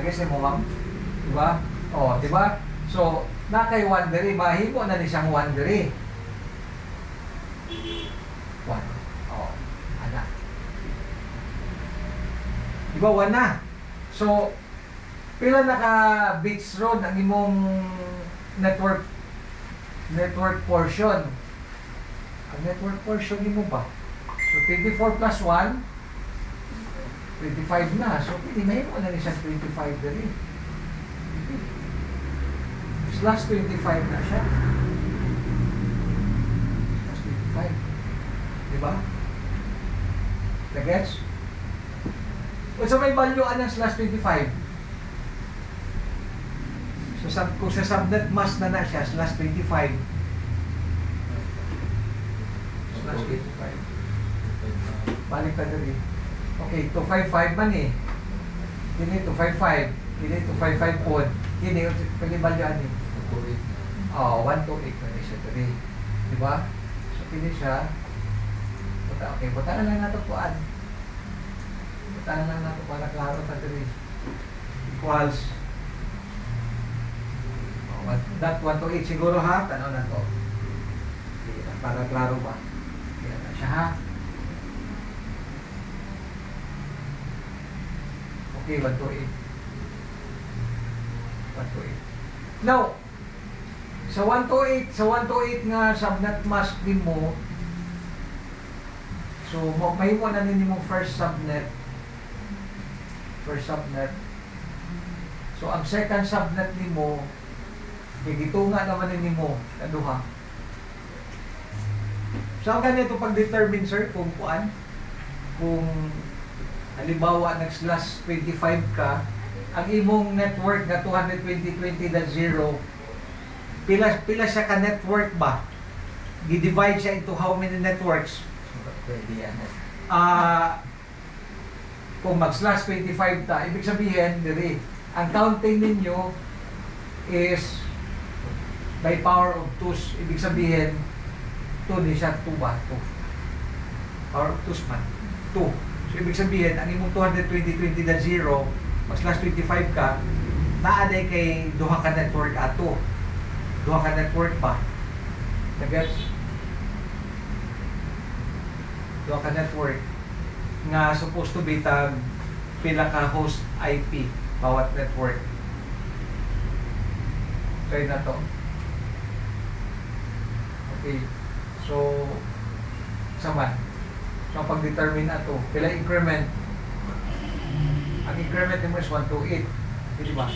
Nag-guess mo, ma'am? Diba? O, diba? So, na kay 1 diri, mahimo na ni siyang 1 diri. 1. O, ana. Diba, 1 na? So, pila naka Beach Road ang imong network portion. Ang network portion nimo ba? So 24 plus 1 25 na. So pwede mahimo na ni siyang 25 dali. Plus 25 na siya. Plus 25. Diba? Nagets? So may value anong slash 25? So kung sa subnet mask na siya, slash 25. Slash 25. Balik ka dali. Okay, 255 man eh. Kini 255. Kini 255 po. Kini, pag-ibalyoan eh. 128 na siya dali. Diba? So kini siya. Okay, buta na lang natin puan. Buta na lang natin para klaro ta dali. Equals that 128 siguro ha, tanaw na to. Para klaro ba? Yan na siya ha. Okay, 128. 128. Now, sa 128 nga subnet mask din mo, so may mo na nini mong first subnet. So ang second subnet nimo gigitunga naman nimo kaduha. So ang ganito pag-determine sir kung kuan, kung halimbawa nag/25 ka, ang imong network na 220.20.0 pila siya ka network ba? Gi-divide siya into how many networks? Pwede yan. Kung mag/25 ta, ibig sabihin diri, ang counting ninyo is by power of 2. Ibig sabihin 2 ni siya 2 ba? 2. Power of 2 man. 2. So ibig sabihin ang imong 220.20.0 mag/25 ka, naaday kay duha ka network ato. Duha ka network pa. Nagets? Duha ka network nga supposed to be tag pila ka host IP bawat network. Try na to. Okay. So sama. So pag-determine ato, pila increment. Ang increment mo is 128. Di ba?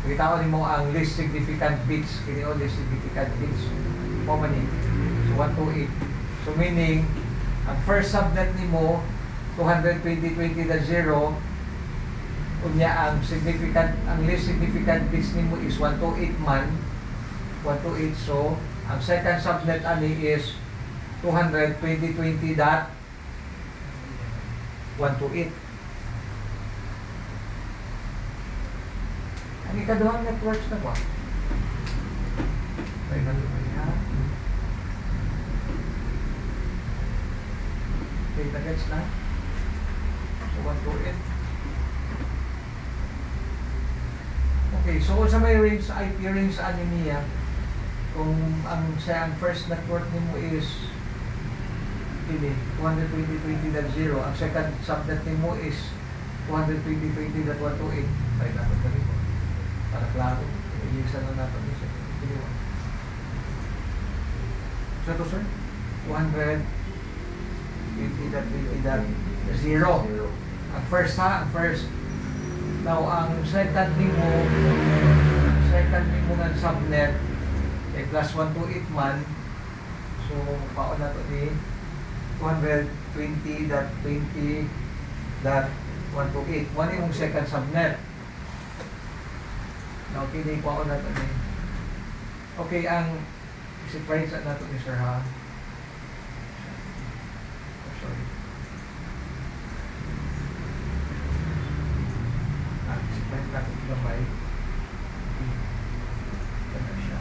Kita mo ang least significant bits. Kini o least significant bits. Mo man ni. So 128. So meaning ang first subnet nimo 220.20.0 unya ang least significant bits nimo is 128 man. 128. So ang second subnet ani is 220.20.128. Ang ikaduhang networks na ba? Try na naman niya. Okay, nag-gets na. So, 128. Okay, so sa may range, IP range sa ano niya, kung ang first network nimo is 220.20.0, ang second subnet nimo is 220.20.128. Try na ito dito. Para klaro, i-listen na natin isa. So ito sir, 220.20.0. Ang first ha, ang first. Now, ang second nimo ng subnet ay plus 128 man. So, paon na ito ni 220.20.128. One yung second subnet. Now, kini ko ako natin eh. Okay, ang surprise natin ni sir ha. Oh, sorry. Surprise natin gamay. Ano siya.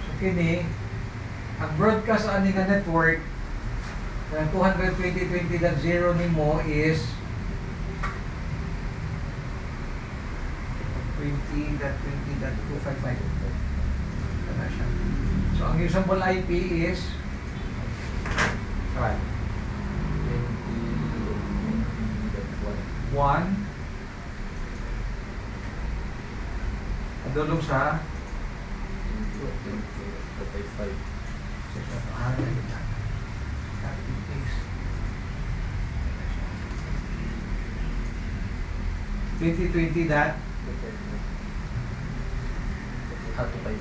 So, kini ang broadcast ani nga network Ang 220.20.0 nimo is 20.20.255. Ito na siya. So, ang usable IP is right. 1 adulong sa 2020 that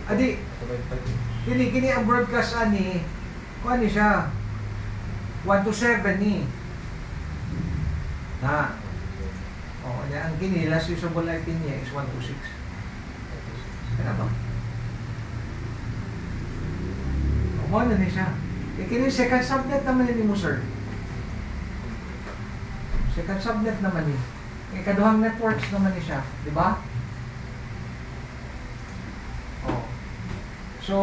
adi kini ang broadcast ani kuan ni siya 1 to 7 ni na oh ya ang kini last usable IP niya is 1 to 6 kaya ba mo na ni siya kini second subnet naman ni mo sir second subnet naman ni ikaduhang networks naman ni siya di ba? So,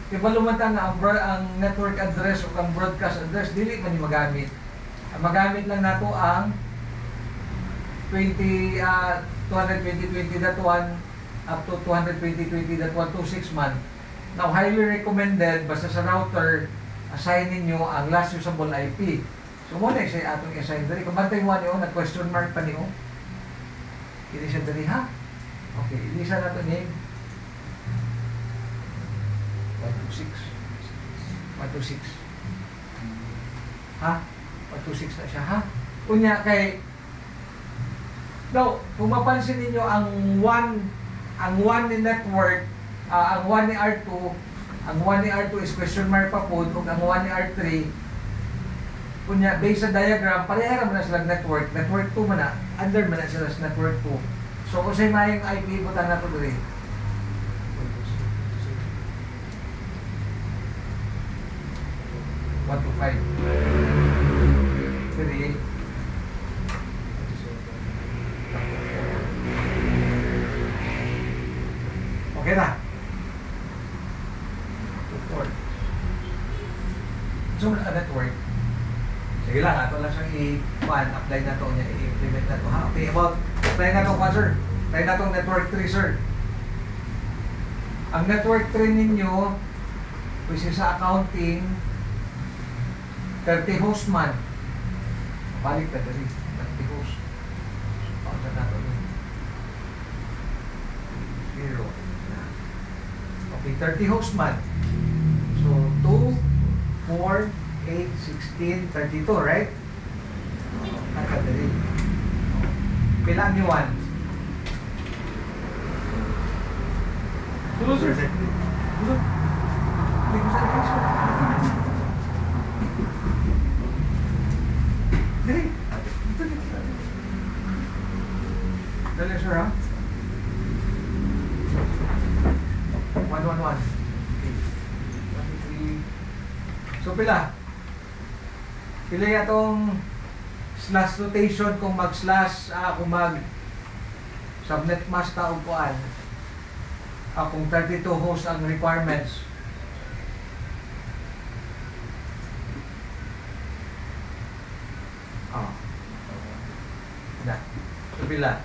iba lumatan na ang network address o ang broadcast address, dili man yung magamit. Magamit lang nato ang 220.20.1 up to 220.20.126 man. Now, highly recommended, basta sa router, assign ninyo ang last usable IP. So, muna siya atong assign dali. Kung bantay mo niyo, nag-question mark pa niyo. Hindi siya dali, ha? Okay, ilisa na ito name. 126. Ha? 126 na siya, ha? Kunya kay now, kung mapansin niyo ang 1 ni network, ang 1 ni R2, ang 1 ni R2 is question mark pa po, ug ang 1 ni R3 kunya based sa diagram, pareha man na sila network. Network 2 man na, under man na sila sa network 2. So, kung sa'yo mayang IP, butan na ito dali. 1 to 5. 3. Okay na. 4. So, network. Sige lang, ato lang siyang apply na to niya, i-implement na to. Ha? Okay, about, try na to sir. Try na tong network 3, sir. Ang network 3 ninyo, which is sa accounting, 30 host man. Balik ka dali. 30 host. Pausa na ito. 0. Okay, 30 host man. So, 2, 4, 8, 16, 32, right? Nakadali. Pila ang yuan? Tulog, sir. Tulog. Tulog sa akin, sir. Dali. Dali, sir, ha? 1, 1, 1. Okay. 1, 2, 3. So, pila? Pila itong slash rotation kung mag-slash, kung mag-subnet mask ta o kuan. Kung 32 host ang requirements. Na. So, pila?